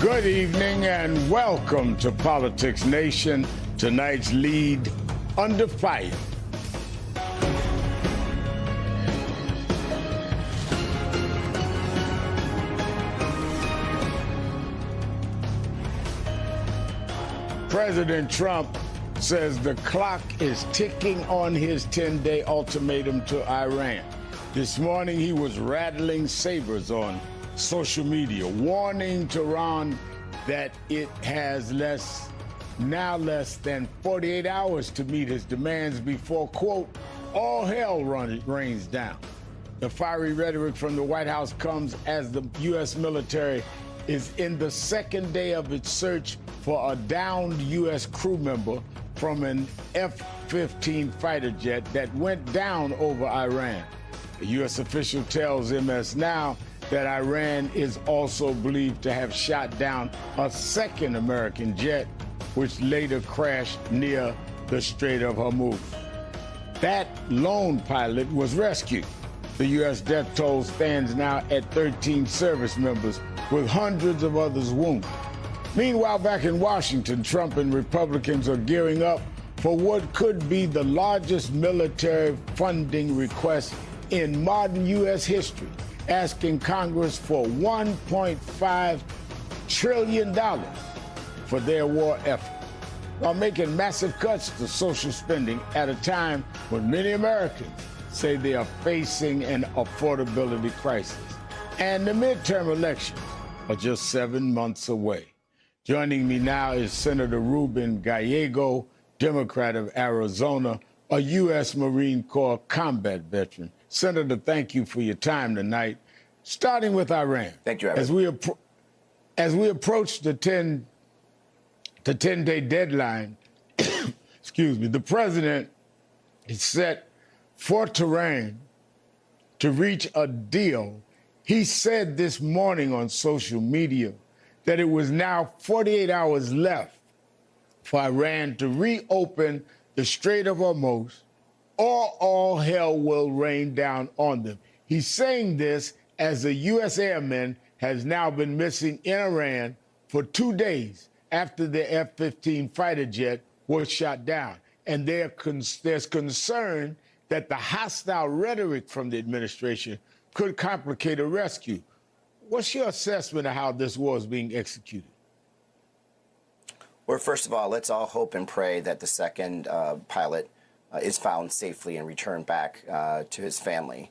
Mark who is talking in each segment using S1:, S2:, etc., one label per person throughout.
S1: Good evening and welcome to Politics Nation. Tonight's lead under fire. President Trump says the clock is ticking on his 10-day ultimatum to Iran. This morning he was rattling sabers on social media, warning Tehran that it has less than 48 hours to meet his demands before, quote, all hell rains down. The fiery rhetoric from the White House comes as the U.S. military is in the second day of its search for a downed U.S. crew member from an F-15 fighter jet that went down over Iran. A U.S. official tells MSNOW that Iran is also believed to have shot down a second American jet, which later crashed near the Strait of Hormuz. That lone pilot was rescued. The U.S. death toll stands now at 13 service members, with hundreds of others wounded. Meanwhile, back in Washington, Trump and Republicans are gearing up for what could be the largest military funding request in modern U.S. history, asking Congress for $1.5 trillion for their war effort, while making massive cuts to social spending at a time when many Americans say they are facing an affordability crisis. And the midterm elections are just 7 months away. Joining me now is Senator Ruben Gallego, Democrat of Arizona, a U.S. Marine Corps combat veteran. Senator, thank you for your time tonight. Starting with Iran. Thank you, Evan. As we approach the 10-day deadline, excuse me, the president is set for Tehran to reach a deal. He said this morning on social media that it was now 48 hours left for Iran to reopen the Strait of Hormuz, or all hell will rain down on them. He's saying this as the U.S. airman has now been missing in Iran for 2 days after the F-15 fighter jet was shot down. And there's concern that the hostile rhetoric from the administration could complicate a rescue. What's your assessment of how this war is being executed?
S2: Well, first of all, let's all hope and pray that the second pilot is found safely and returned back to his family.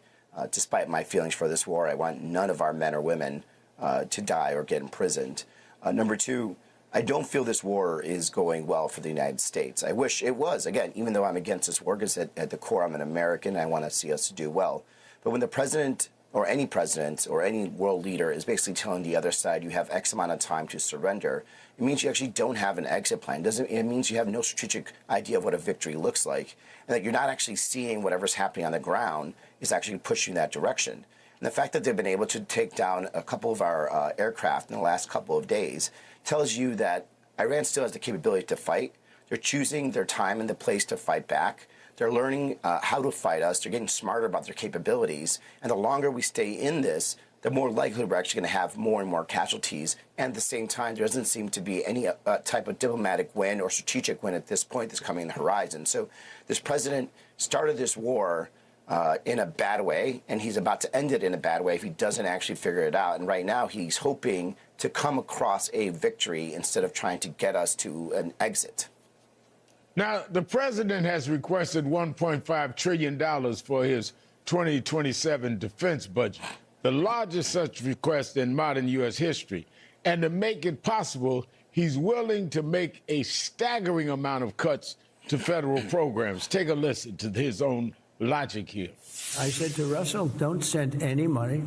S2: Despite my feelings for this war, I want none of our men or women to die or get imprisoned. Number two, I don't feel this war is going well for the United States. I wish it was. Again, even though I'm against this war, because at the core I'm an American, I want to see us do well. But when the president or any world leader is basically telling the other side you have X amount of time to surrender, it means you actually don't have an exit plan. It means you have no strategic idea of what a victory looks like, and that you're not actually seeing whatever's happening on the ground is actually pushing that direction. And the fact that they've been able to take down a couple of our aircraft in the last couple of days tells you that Iran still has the capability to fight. They're choosing their time and the place to fight back. They're learning how to fight us. They're getting smarter about their capabilities. And the longer we stay in this, the more likely we're actually going to have more and more casualties. And at the same time, there doesn't seem to be any type of diplomatic win or strategic win at this point that's coming on the horizon. So this president started this war in a bad way, and he's about to end it in a bad way if he doesn't actually figure it out. And right now, he's hoping to come across a victory instead of trying to get us to an exit.
S1: Now, the president has requested $1.5 trillion for his 2027 defense budget, the largest such request in modern U.S. history. And to make it possible, he's willing to make a staggering amount of cuts to federal programs. Take a listen to his own logic here.
S3: I said to Russell, don't send any money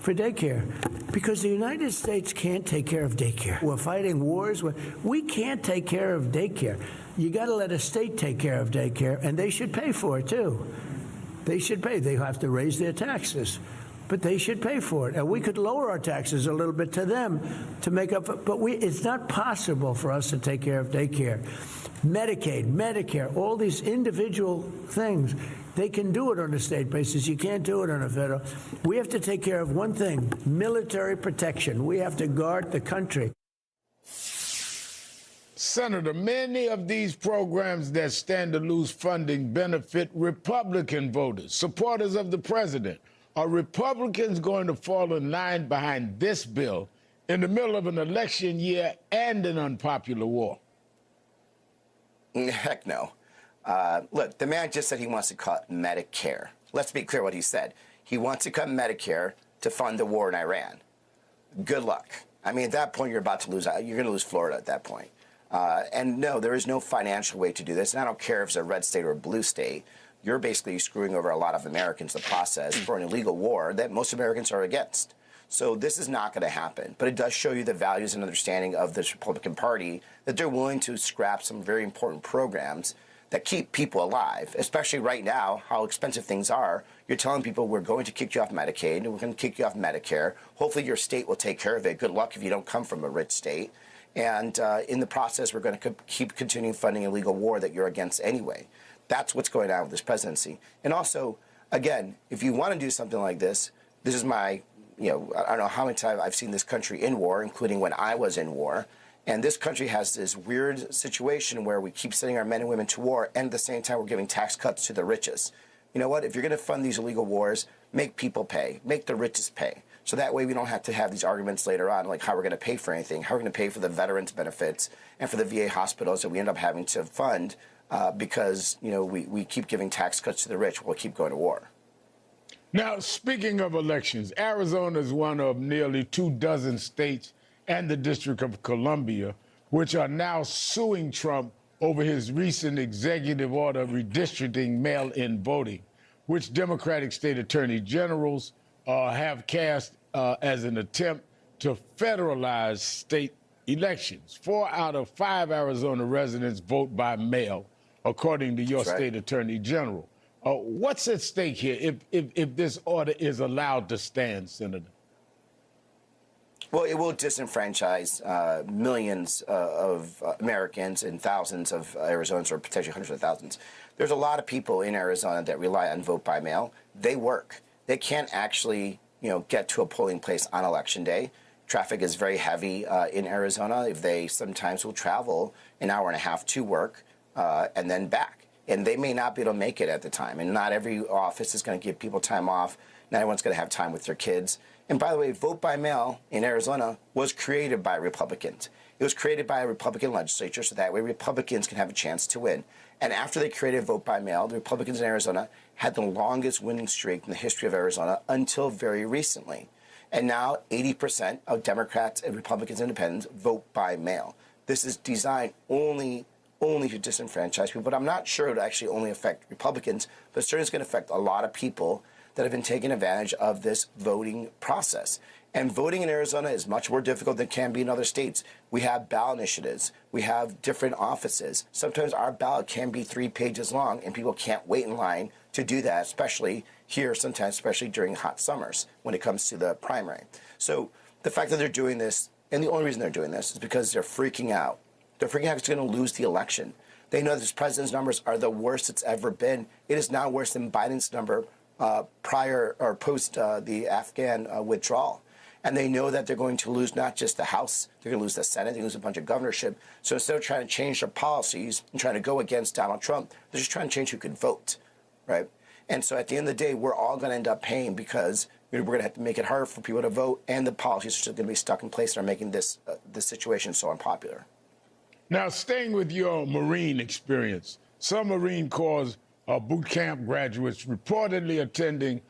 S3: for daycare, because the United States can't take care of daycare. We're fighting wars. We can't take care of daycare. You got to let a state take care of daycare, and they should pay for it, too. They should pay. They have to raise their taxes, but they should pay for it. And we could lower our taxes a little bit to them to make up, but it's not possible for us to take care of daycare. Medicaid, Medicare, all these individual things, they can do it on a state basis. You can't do it on a federal. We have to take care of one thing, military protection. We have to guard the country.
S1: Senator, many of these programs that stand to lose funding benefit Republican voters, supporters of the president. Are Republicans going to fall in line behind this bill in the middle of an election year and an unpopular war?
S2: Heck no. Look, the man just said he wants to cut Medicare. Let's be clear what he said. He wants to cut Medicare to fund the war in Iran. Good luck. I mean, at that point, you're about to lose. You're going to lose Florida at that point. And no, there is no financial way to do this. And I don't care if it's a red state or a blue state. You're basically screwing over a lot of Americans, the process for an illegal war that most Americans are against. So this is not going to happen. But it does show you the values and understanding of this Republican Party, that they're willing to scrap some very important programs that keep people alive, especially right now, how expensive things are. You're telling people we're going to kick you off Medicaid and we're going to kick you off Medicare. Hopefully your state will take care of it. Good luck if you don't come from a rich state. And in the process, we're going to keep continuing funding illegal war that you're against anyway. That's what's going on with this presidency. And also, again, if you want to do something like this is my, I don't know how many times I've seen this country in war, including when I was in war. And this country has this weird situation where we keep sending our men and women to war, and at the same time we're giving tax cuts to the richest. You know what? If you're going to fund these illegal wars, make people pay. Make the richest pay. So that way we don't have to have these arguments later on, like how we're going to pay for anything, how we're going to pay for the veterans' benefits and for the VA hospitals that we end up having to fund because, we keep giving tax cuts to the rich. We'll keep going to war.
S1: Now, speaking of elections, Arizona is one of nearly 24 states and the District of Columbia, which are now suing Trump over his recent executive order redistricting mail-in voting, which Democratic state attorney generals have cast as an attempt to federalize state elections. 4 out of 5 Arizona residents vote by mail, according to your state attorney general. What's at stake here if this order is allowed to stand, Senator?
S2: Well, it will disenfranchise millions of Americans and thousands of Arizonans, or potentially hundreds of thousands. There's a lot of people in Arizona that rely on vote by mail. They work. They can't actually, get to a polling place on Election Day. Traffic is very heavy in Arizona. If they sometimes will travel an hour and a half to work and then back. And they may not be able to make it at the time. And not every office is going to give people time off. Not everyone's going to have time with their kids. And by the way, vote by mail in Arizona was created by Republicans. It was created by a Republican legislature, so that way Republicans can have a chance to win. And after they created vote by mail, the Republicans in Arizona had the longest winning streak in the history of Arizona until very recently. And now 80% of Democrats and Republicans and independents vote by mail. This is designed only to disenfranchise people, but I'm not sure it will actually only affect Republicans, but certainly it's going to affect a lot of people that have been taking advantage of this voting process. And voting in Arizona is much more difficult than it can be in other states. We have ballot initiatives. We have different offices. Sometimes our ballot can be 3 pages long, and people can't wait in line to do that, especially here, sometimes, especially during hot summers when it comes to the primary. So the fact that they're doing this, and the only reason they're doing this is because they're freaking out. They're freaking out because they're going to lose the election. They know that this president's numbers are the worst it's ever been. It is now worse than Biden's number prior or post the Afghan withdrawal. And they know that they're going to lose not just the House, they're going to lose the Senate, they're going to lose a bunch of governorship. So instead of trying to change their policies and trying to go against Donald Trump, they're just trying to change who can vote, right? And so at the end of the day, we're all going to end up paying because we're going to have to make it harder for people to vote, and the policies are still going to be stuck in place and are making this situation so unpopular.
S1: Now, staying with your Marine experience, some Marine Corps boot camp graduates reportedly attending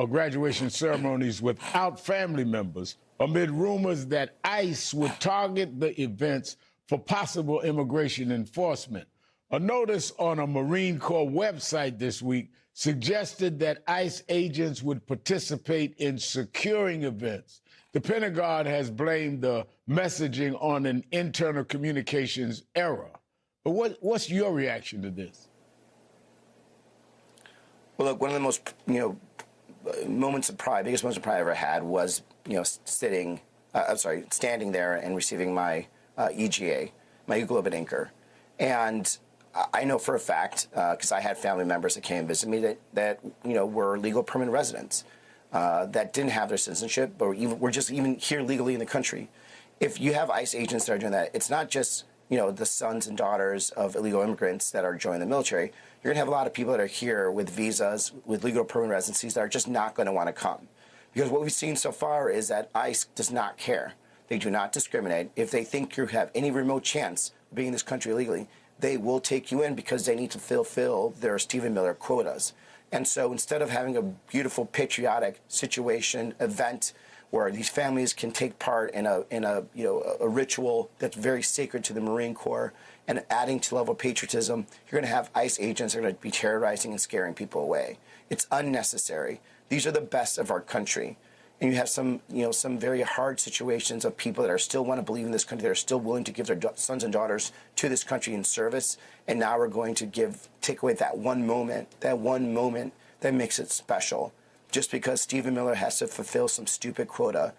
S1: graduation ceremonies without family members amid rumors that ICE would target the events for possible immigration enforcement. A notice on a Marine Corps website this week suggested that ICE agents would participate in securing events. The Pentagon has blamed the messaging on an internal communications error. But what's your reaction to this?
S2: Well, look, one of the most, moments of pride, biggest moments of pride I ever had was, standing there and receiving my EGA, my Eagle Globe and Anchor. And I know for a fact, because I had family members that came and visit me that were legal permanent residents that didn't have their citizenship, but were just even here legally in the country. If you have ICE agents that are doing that, it's not just, the sons and daughters of illegal immigrants that are joining the military, you're going to have a lot of people that are here with visas, with legal permanent residencies that are just not going to want to come. Because what we've seen so far is that ICE does not care. They do not discriminate. If they think you have any remote chance of being in this country illegally, they will take you in because they need to fulfill their Stephen Miller quotas. And so instead of having a beautiful patriotic situation, event, where these families can take part in a ritual that's very sacred to the Marine Corps and adding to level of patriotism, you're going to have ICE agents that are going to be terrorizing and scaring people away. It's unnecessary. These are the best of our country. And you have some very hard situations of people that are still want to believe in this country, that are still willing to give their sons and daughters to this country in service. And now we're going to take away that one moment that makes it special. Just because Stephen Miller has to fulfill some stupid quota,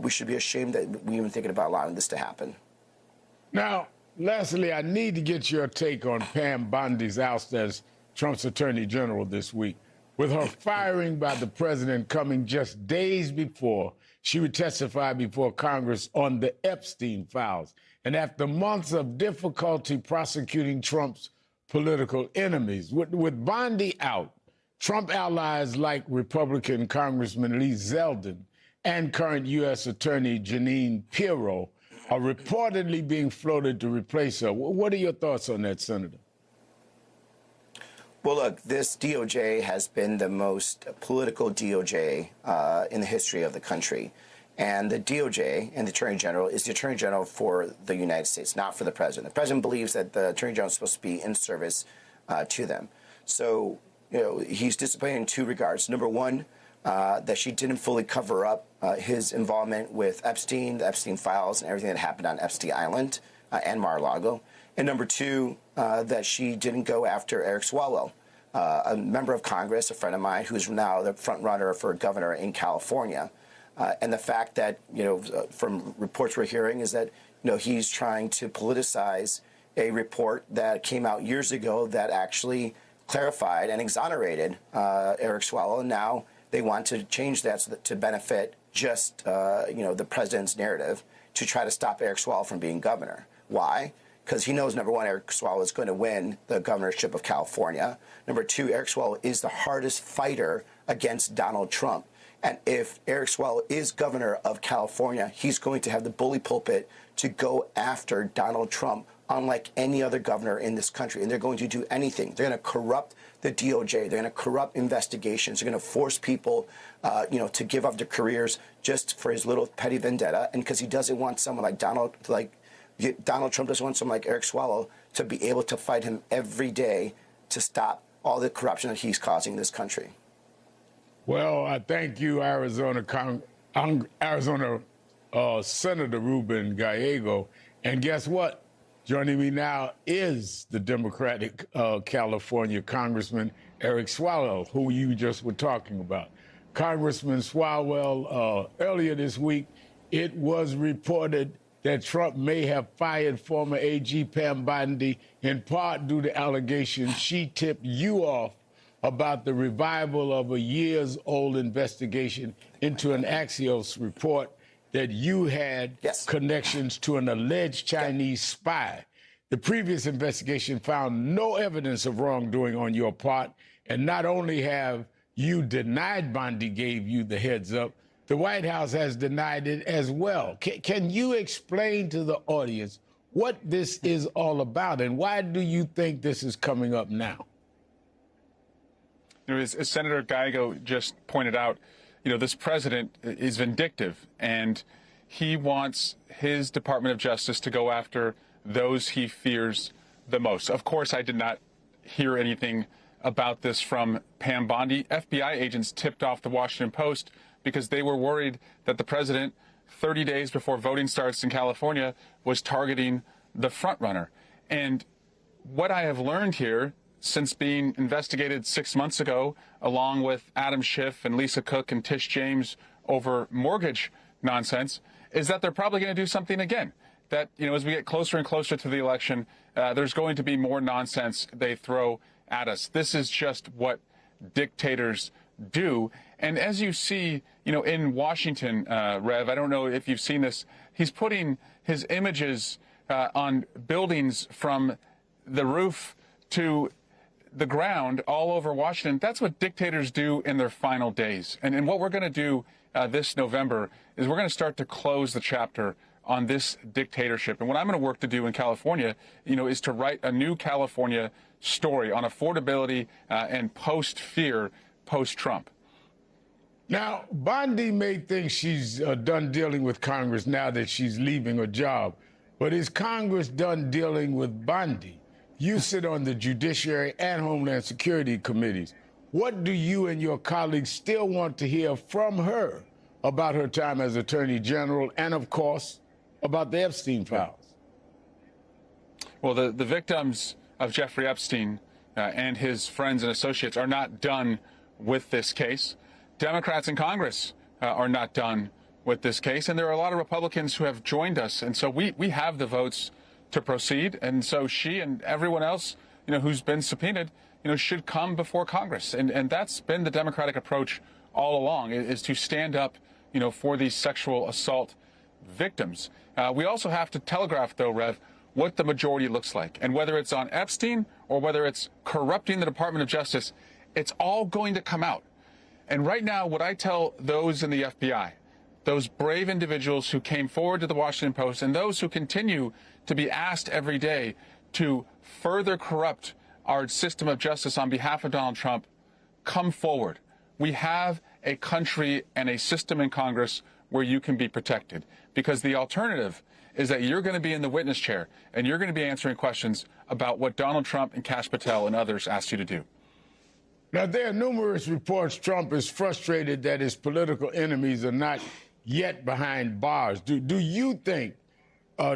S2: we should be ashamed that we even thinking about allowing this to happen.
S1: Now, Leslie, I need to get your take on Pam Bondi's oust as Trump's Attorney General this week, with her firing by the president coming just days before she would testify before Congress on the Epstein files. And after months of difficulty prosecuting Trump's political enemies, with Bondi out, Trump allies like Republican Congressman Lee Zeldin and current U.S. Attorney Jeanine Pirro are reportedly being floated to replace her. What are your thoughts on that, Senator?
S2: Well, look, this DOJ has been the most political DOJ in the history of the country. And the DOJ and the Attorney General is the Attorney General for the United States, not for the President. The President believes that the Attorney General is supposed to be in service to them. So, he's disappointed in two regards. Number one, that she didn't fully cover up his involvement with Epstein, the Epstein files, and everything that happened on Epstein Island and Mar-a-Lago. And number two, that she didn't go after Eric Swalwell, a member of Congress, a friend of mine, who's now the front runner for governor in California. And the fact that, from reports we're hearing is that, he's trying to politicize a report that came out years ago that actually clarified and exonerated Eric Swalwell, and now they want to change that so that to benefit just the president's narrative to try to stop Eric Swalwell from being governor. Why? Because he knows, number one, Eric Swalwell is going to win the governorship of California. Number two, Eric Swalwell is the hardest fighter against Donald Trump. And if Eric Swalwell is governor of California, he's going to have the bully pulpit to go after Donald Trump, unlike any other governor in this country. And they're going to do anything. They're going to corrupt the DOJ. They're going to corrupt investigations. They're going to force people, to give up their careers just for his little petty vendetta. And because he doesn't want someone like Donald Trump doesn't want someone like Eric Swalwell to be able to fight him every day to stop all the corruption that he's causing in this country.
S1: Well, I thank you, Arizona Senator Ruben Gallego. And guess what? Joining me now is the Democratic California Congressman Eric Swalwell, who you just were talking about. Congressman Swalwell, earlier this week, it was reported that Trump may have fired former AG Pam Bondi in part due to allegations she tipped you off about the revival of a years-old investigation into an Axios report that you had connections to an alleged Chinese spy. The previous investigation found no evidence of wrongdoing on your part, and not only have you denied Bondi gave you the heads up, the White House has denied it as well. Can you explain to the audience what this is all about, and why do you think this is coming up now?
S4: As Senator Gallego just pointed out, this president is vindictive, and he wants his Department of Justice to go after those he fears the most. Of course, I did not hear anything about this from Pam Bondi. FBI agents tipped off the Washington Post because they were worried that the president, 30 days before voting starts in California, was targeting the frontrunner. And what I have learned here, since being investigated 6 months ago, along with Adam Schiff and Lisa Cook and Tish James over mortgage nonsense, is that they're probably going to do something again. That, as we get closer and closer to the election, there's going to be more nonsense they throw at us. This is just what dictators do. And as you see, in Washington, Rev, I don't know if you've seen this, he's putting his images on buildings from the roof to the ground all over Washington. That's what dictators do in their final days. And what we're going to do this November is we're going to start to close the chapter on this dictatorship. And what I'm going to work to do in California, is to write a new California story on affordability and post-fear, post-Trump.
S1: Now, Bondi may think she's done dealing with Congress now that she's leaving her job. But is Congress done dealing with Bondi? You sit on the Judiciary and Homeland Security committees. What do you and your colleagues still want to hear from her about her time as Attorney General and, of course, about the Epstein files?
S4: Well, the victims of Jeffrey Epstein and his friends and associates are not done with this case. Democrats in Congress are not done with this case, and there are a lot of Republicans who have joined us, and so we have the votes to proceed, and so she and everyone else, who's been subpoenaed, should come before Congress, and that's been the Democratic approach all along, is to stand up, for these sexual assault victims. We also have to telegraph, though, Rev, what the majority looks like, and whether it's on Epstein or whether it's corrupting the Department of Justice, it's all going to come out. And right now, what I tell those in the FBI, those brave individuals who came forward to the Washington Post and those who continue to be asked every day to further corrupt our system of justice on behalf of Donald Trump, come forward. We have a country and a system in Congress where you can be protected, because the alternative is that you're going to be in the witness chair and you're going to be answering questions about what Donald Trump and Kash Patel and others asked you to do.
S1: Now, there are numerous reports Trump is frustrated that his political enemies are not yet behind bars. Do you think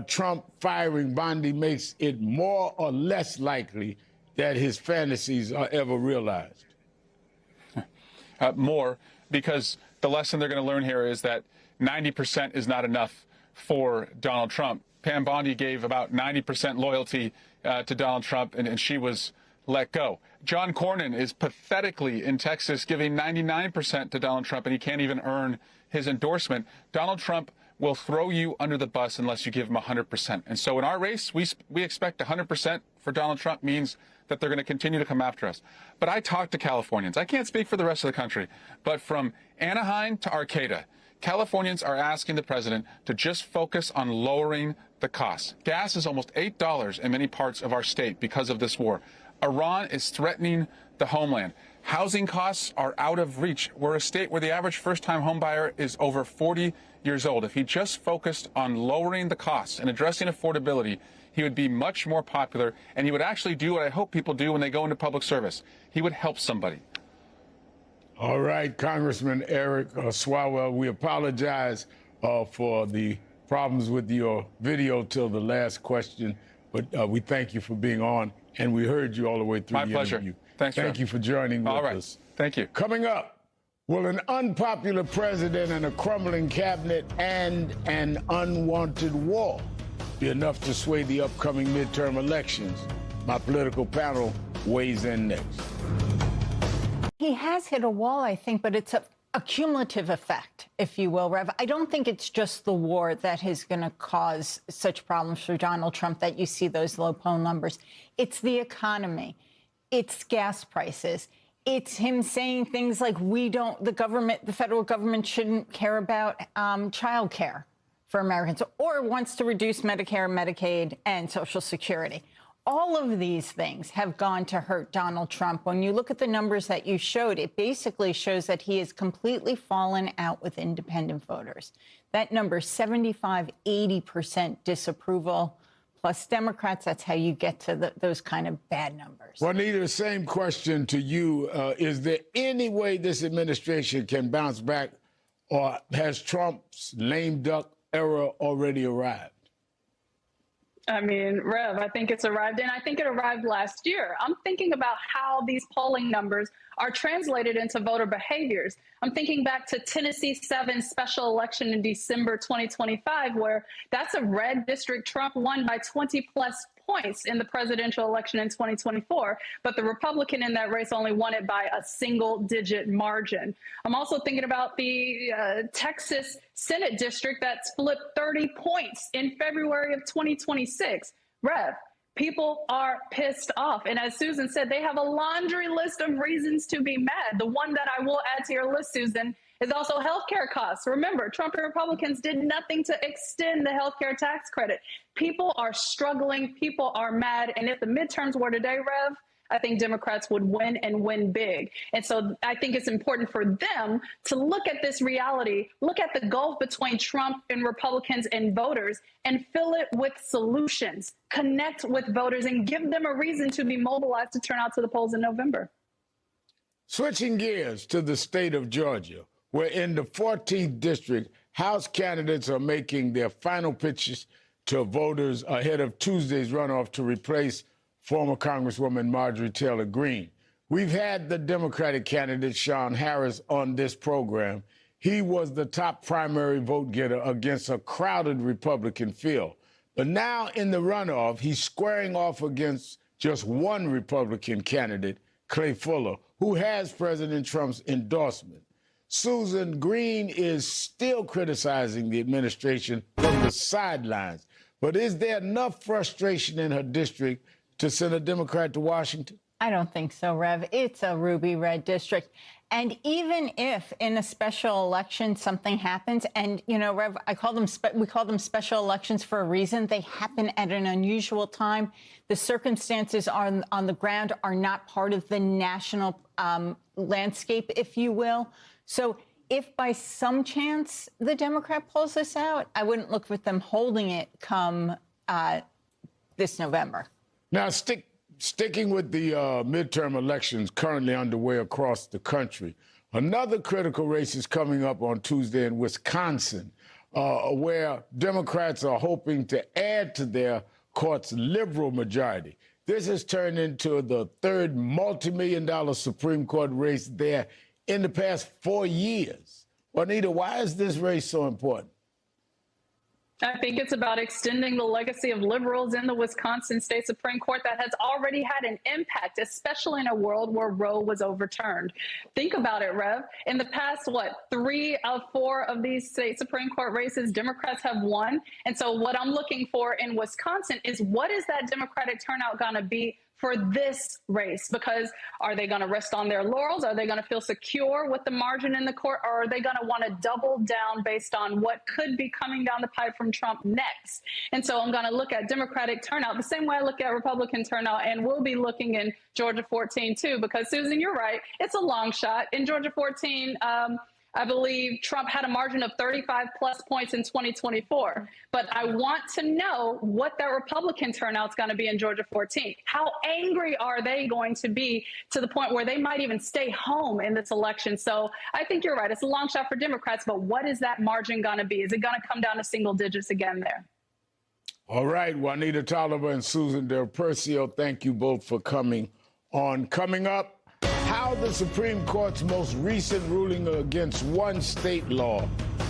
S1: Trump firing Bondi makes it more or less likely that his fantasies are ever realized?
S4: More, because the lesson they're going to learn here is that 90% is not enough for Donald Trump. Pam Bondi gave about 90% loyalty to Donald Trump, and she was let go. John Cornyn is pathetically in Texas giving 99% to Donald Trump, and he can't even earn his endorsement. Donald Trump will throw you under the bus unless you give him 100%. And so in our race, we expect 100% for Donald Trump means that they're going to continue to come after us. But I talk to Californians. I can't speak for the rest of the country, but from Anaheim to Arcata, Californians are asking the president to just focus on lowering the costs. Gas is almost $8 in many parts of our state because of this war. Iran is threatening the homeland. Housing costs are out of reach. We're a state where the average first-time homebuyer is over 40 years old. If he just focused on lowering the costs and addressing affordability, he would be much more popular, and he would actually do what I hope people do when they go into public service. He would help somebody.
S1: All right, Congressman Eric Swalwell, we apologize for the problems with your video till the last question, but we thank you for being on, and we heard you all the way through the
S4: pleasure.
S1: interview.
S4: Thanks,
S1: Thank you for joining with us.
S4: Thank you.
S1: Coming up, will an unpopular president and a crumbling cabinet and an unwanted war be enough to sway the upcoming midterm elections? My political panel weighs in next.
S5: He has hit a wall, I think, but it's a cumulative effect, if you will, Rev. I don't think it's just the war that is going to cause such problems for Donald Trump that you see those low poll numbers. It's the economy. It's gas prices. It's him saying things like the federal government shouldn't care about child care for Americans, or wants to reduce Medicare, Medicaid, and Social Security. All of these things have gone to hurt Donald Trump. When you look at the numbers that you showed, it basically shows that he has completely fallen out with independent voters. That number, 75, 80% disapproval, plus Democrats, that's how you get to those kind of bad numbers.
S1: Juanita, the same question to you. Is there any way this administration can bounce back, or has Trump's lame duck era already arrived?
S6: I mean, Rev, I think it's arrived, and I think it arrived last year. I'm thinking about how these polling numbers are translated into voter behaviors. I'm thinking back to Tennessee 7 special election in December 2025, where that's a red district. Trump won by 20-plus points in the presidential election in 2024, but the Republican in that race only won it by a single-digit margin. I'm also thinking about the Texas Senate district that split 30 points in February of 2026. Rev, people are pissed off. And as Susan said, they have a laundry list of reasons to be mad. The one that I will add to your list, Susan, is also healthcare costs. Remember, Trump and Republicans did nothing to extend the healthcare tax credit. People are struggling. People are mad. And if the midterms were today, Rev, I think Democrats would win and win big. And so I think it's important for them to look at this reality, look at the gulf between Trump and Republicans and voters, and fill it with solutions, connect with voters, and give them a reason to be mobilized to turn out to the polls in November.
S1: Switching gears to the state of Georgia, where in the 14th district, House candidates are making their final pitches to voters ahead of Tuesday's runoff to replace former Congresswoman Marjorie Taylor Greene. We've had the Democratic candidate, Sean Harris, on this program. He was the top primary vote getter against a crowded Republican field. But now in the runoff, he's squaring off against just one Republican candidate, Clay Fuller, who has President Trump's endorsement. Susan, Greene is still criticizing the administration from the sidelines. But is there enough frustration in her district to send a Democrat to Washington?
S5: I don't think so, Rev. It's a ruby red district. And even if in a special election something happens, and, you know, Rev, we call them special elections for a reason. They happen at an unusual time. The circumstances on the ground are not part of the national landscape, if you will. So if by some chance the Democrat pulls this out, I wouldn't look for them holding it come this November.
S1: Now, sticking with the midterm elections currently underway across the country, another critical race is coming up on Tuesday in Wisconsin, where Democrats are hoping to add to their court's liberal majority. This has turned into the third multi-million-dollar Supreme Court race there in the past 4 years. Juanita, why is this race so important?
S6: I think it's about extending the legacy of liberals in the Wisconsin State Supreme Court that has already had an impact, especially in a world where Roe was overturned. Think about it, Rev. In the past, 3 of 4 of these state Supreme Court races, Democrats have won. And so what I'm looking for in Wisconsin is, what is that Democratic turnout going to be for this race? Because are they going to rest on their laurels? Are they going to feel secure with the margin in the court? Or are they going to want to double down based on what could be coming down the pipe from Trump next? And so I'm going to look at Democratic turnout the same way I look at Republican turnout, and we'll be looking in Georgia 14 too, because Susan, you're right. It's a long shot. In Georgia 14, I believe Trump had a margin of 35 plus points in 2024. But I want to know what that Republican turnout's going to be in Georgia 14. How angry are they going to be to the point where they might even stay home in this election? So I think you're right. It's a long shot for Democrats, but what is that margin going to be? Is it going to come down to single digits again there?
S1: All right, Juanita Tolliver and Susan Del Percio, thank you both for coming on. Coming up, how the Supreme Court's most recent ruling against one state law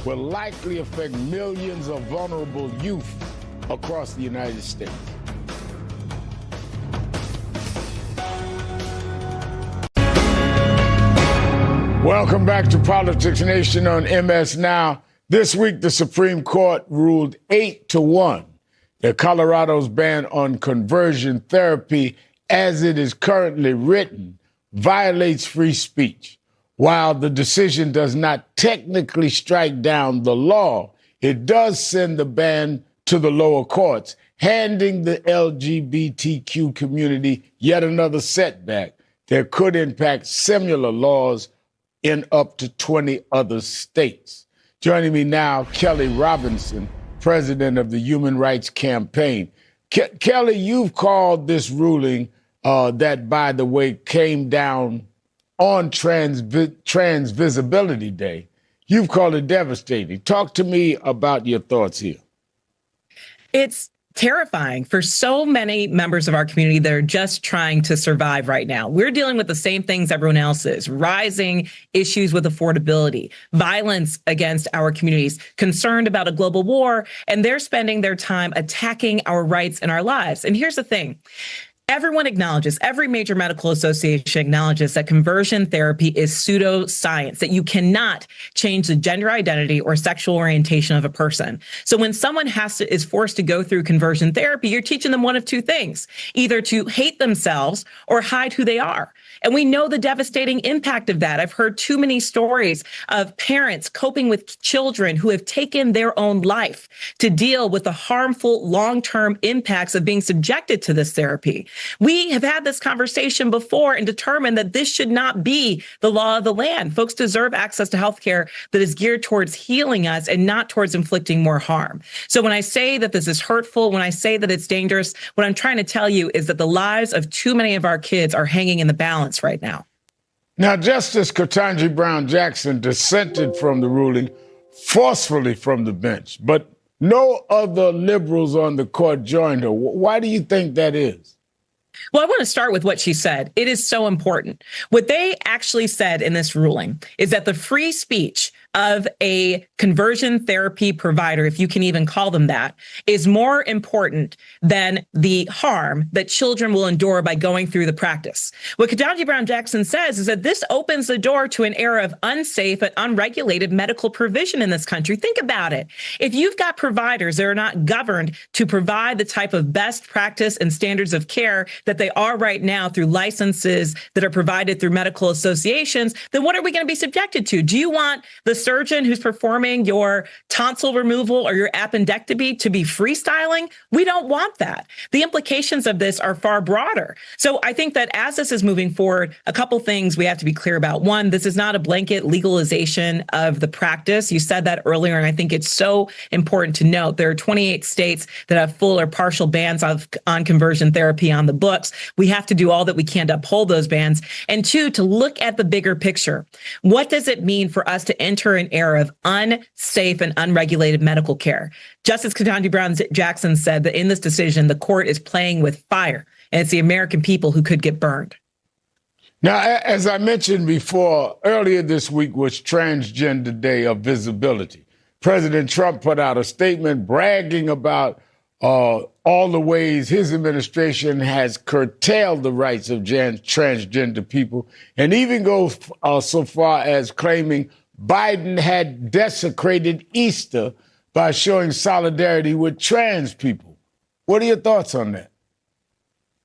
S1: will likely affect millions of vulnerable youth across the United States. Welcome back to Politics Nation on MS Now. This week, the Supreme Court ruled 8-1 that Colorado's ban on conversion therapy, as it is currently written, violates free speech. While the decision does not technically strike down the law, it does send the ban to the lower courts, handing the LGBTQ community yet another setback that could impact similar laws in up to 20 other states. Joining me now, Kelly Robinson, president of the Human Rights Campaign. Kelly, you've called this ruling that, by the way, came down on Trans Visibility Day. You've called it devastating. Talk to me about your thoughts here.
S7: It's terrifying for so many members of our community that are just trying to survive right now. We're dealing with the same things everyone else is: rising issues with affordability, violence against our communities, concerned about a global war, and they're spending their time attacking our rights and our lives. And here's the thing. Everyone acknowledges, every major medical association acknowledges that conversion therapy is pseudoscience, that you cannot change the gender identity or sexual orientation of a person. So when someone is forced to go through conversion therapy, you're teaching them one of two things: either to hate themselves or hide who they are. And we know the devastating impact of that. I've heard too many stories of parents coping with children who have taken their own life to deal with the harmful long-term impacts of being subjected to this therapy. We have had this conversation before and determined that this should not be the law of the land. Folks deserve access to health care that is geared towards healing us and not towards inflicting more harm. So when I say that this is hurtful, when I say that it's dangerous, what I'm trying to tell you is that the lives of too many of our kids are hanging in the balance right now.
S1: Now, Justice Ketanji Brown Jackson dissented from the ruling forcefully from the bench, but no other liberals on the court joined her. Why do you think that is?
S7: Well, I want to start with what she said. It is so important. What they actually said in this ruling is that the free speech of a conversion therapy provider, if you can even call them that, is more important than the harm that children will endure by going through the practice. What Ketanji Brown Jackson says is that this opens the door to an era of unsafe and unregulated medical provision in this country. Think about it. If you've got providers that are not governed to provide the type of best practice and standards of care that they are right now through licenses that are provided through medical associations, then what are we going to be subjected to? Do you want the surgeon who's performing your tonsil removal or your appendectomy to be freestyling? We don't want that. The implications of this are far broader. So I think that as this is moving forward, a couple things we have to be clear about. One, this is not a blanket legalization of the practice. You said that earlier, and I think it's so important to note. There are 28 states that have full or partial bans on conversion therapy on the books. We have to do all that we can to uphold those bans. And two, to look at the bigger picture. What does it mean for us to enter an era of unsafe and unregulated medical care? Justice Ketanji Brown Jackson said that in this decision, the court is playing with fire, and it's the American people who could get burned.
S1: Now, as I mentioned before, earlier this week was Transgender Day of Visibility. President Trump put out a statement bragging about all the ways his administration has curtailed the rights of transgender people, and even go so far as claiming Biden had desecrated Easter by showing solidarity with trans people. What are your thoughts on that?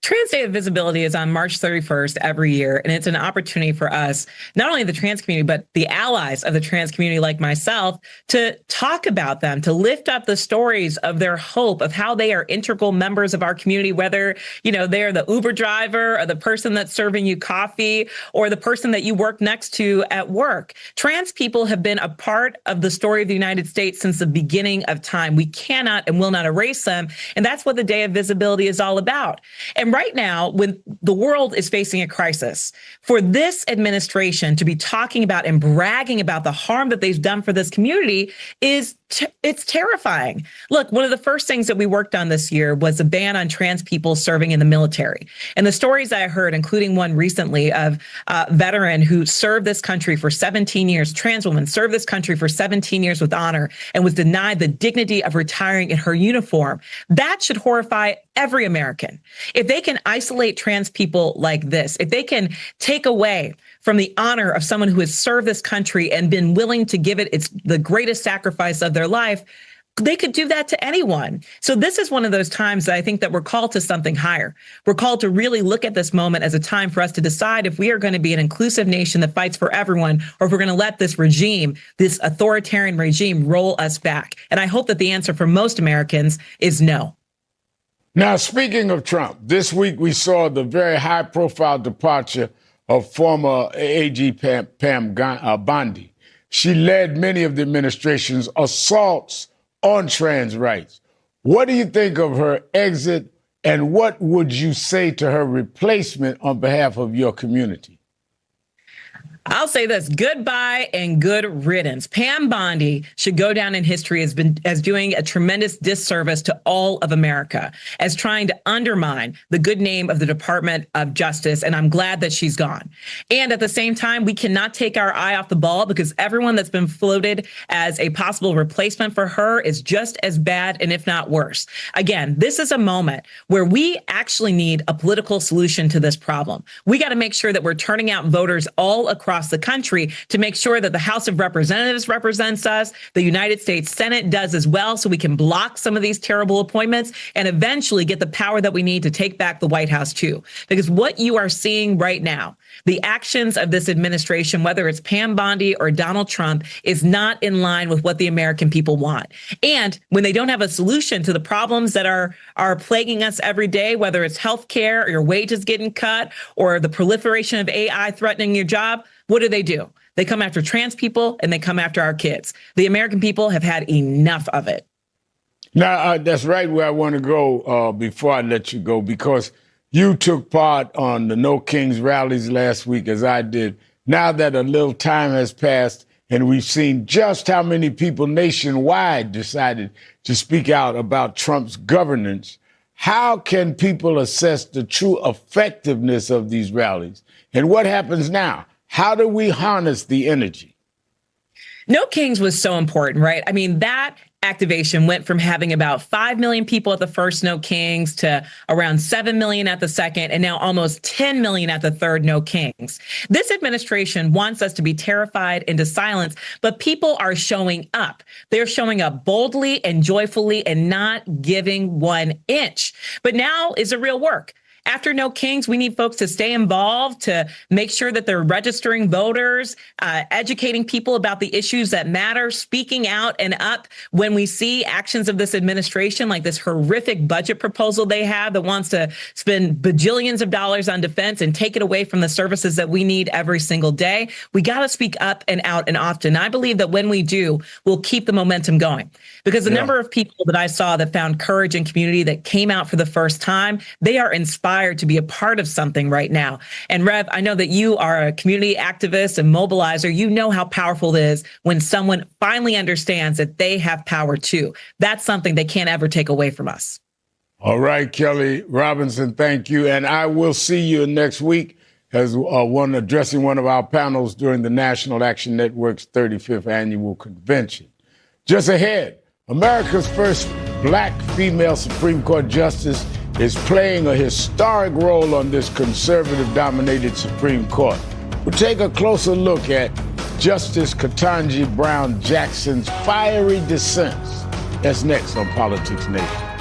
S7: Trans Day of Visibility is on March 31st every year, and it's an opportunity for us, not only the trans community, but the allies of the trans community like myself, to talk about them, to lift up the stories of their hope, of how they are integral members of our community, whether, they're the Uber driver or the person that's serving you coffee or the person that you work next to at work. Trans people have been a part of the story of the United States since the beginning of time. We cannot and will not erase them, and that's what the Day of Visibility is all about. And right now, when the world is facing a crisis, for this administration to be talking about and bragging about the harm that they've done for this community it's terrifying. Look, one of the first things that we worked on this year was a ban on trans people serving in the military. And the stories I heard, including one recently of a veteran who served this country for 17 years, trans woman served this country for 17 years with honor and was denied the dignity of retiring in her uniform. That should horrify every American. If they can isolate trans people like this, if they can take away from the honor of someone who has served this country and been willing to give it the greatest sacrifice of their life, they could do that to anyone. So this is one of those times that I think that we're called to something higher. We're called to really look at this moment as a time for us to decide if we are going to be an inclusive nation that fights for everyone, or if we're going to let this regime, this authoritarian regime, roll us back. And I hope that the answer for most Americans is no.
S1: Now, speaking of Trump, this week we saw the very high-profile departure of former AG Pam Bondi. She led many of the administration's assaults on trans rights. What do you think of her exit, and what would you say to her replacement on behalf of your community?
S7: I'll say this: goodbye and good riddance. Pam Bondi should go down in history as doing a tremendous disservice to all of America, as trying to undermine the good name of the Department of Justice. And I'm glad that she's gone. And at the same time, we cannot take our eye off the ball, because everyone that's been floated as a possible replacement for her is just as bad, and if not worse. Again, this is a moment where we actually need a political solution to this problem. We got to make sure that we're turning out voters all across the country to make sure that the House of Representatives represents us, the United States Senate does as well, so we can block some of these terrible appointments and eventually get the power that we need to take back the White House too. Because what you are seeing right now, the actions of this administration, whether it's Pam Bondi or Donald Trump, is not in line with what the American people want. And when they don't have a solution to the problems that are plaguing us every day, whether it's health care or your wages getting cut or the proliferation of AI threatening your job, what do? They come after trans people and they come after our kids. The American people have had enough of it.
S1: Now, that's right where I want to go before I let you go, because you took part on the No Kings rallies last week, as I did. Now that a little time has passed and we've seen just how many people nationwide decided to speak out about Trump's governance, how can people assess the true effectiveness of these rallies? And what happens now? How do we harness the energy?
S7: No Kings was so important, right? I mean, that activation went from having about 5 million people at the first No Kings to around 7 million at the second, and now almost 10 million at the third No Kings. This administration wants us to be terrified into silence, but people are showing up. They're showing up boldly and joyfully and not giving 1 inch. But now is the real work. After No Kings, we need folks to stay involved, to make sure that they're registering voters, educating people about the issues that matter, speaking out and up when we see actions of this administration, like this horrific budget proposal they have that wants to spend bajillions of dollars on defense and take it away from the services that we need every single day. We got to speak up and out and often. I believe that when we do, we'll keep the momentum going, because the number of people that I saw that found courage and community that came out for the first time, they are inspired to be a part of something right now. And Rev, I know that you are a community activist and mobilizer. You know how powerful it is when someone finally understands that they have power too. That's something they can't ever take away from us.
S1: All right, Kelly Robinson, thank you. And I will see you next week as addressing one of our panels during the National Action Network's 35th annual convention. Just ahead, America's first black female Supreme Court justice is playing a historic role on this conservative-dominated Supreme Court. We'll take a closer look at Justice Ketanji Brown Jackson's fiery dissents. That's next on Politics Nation.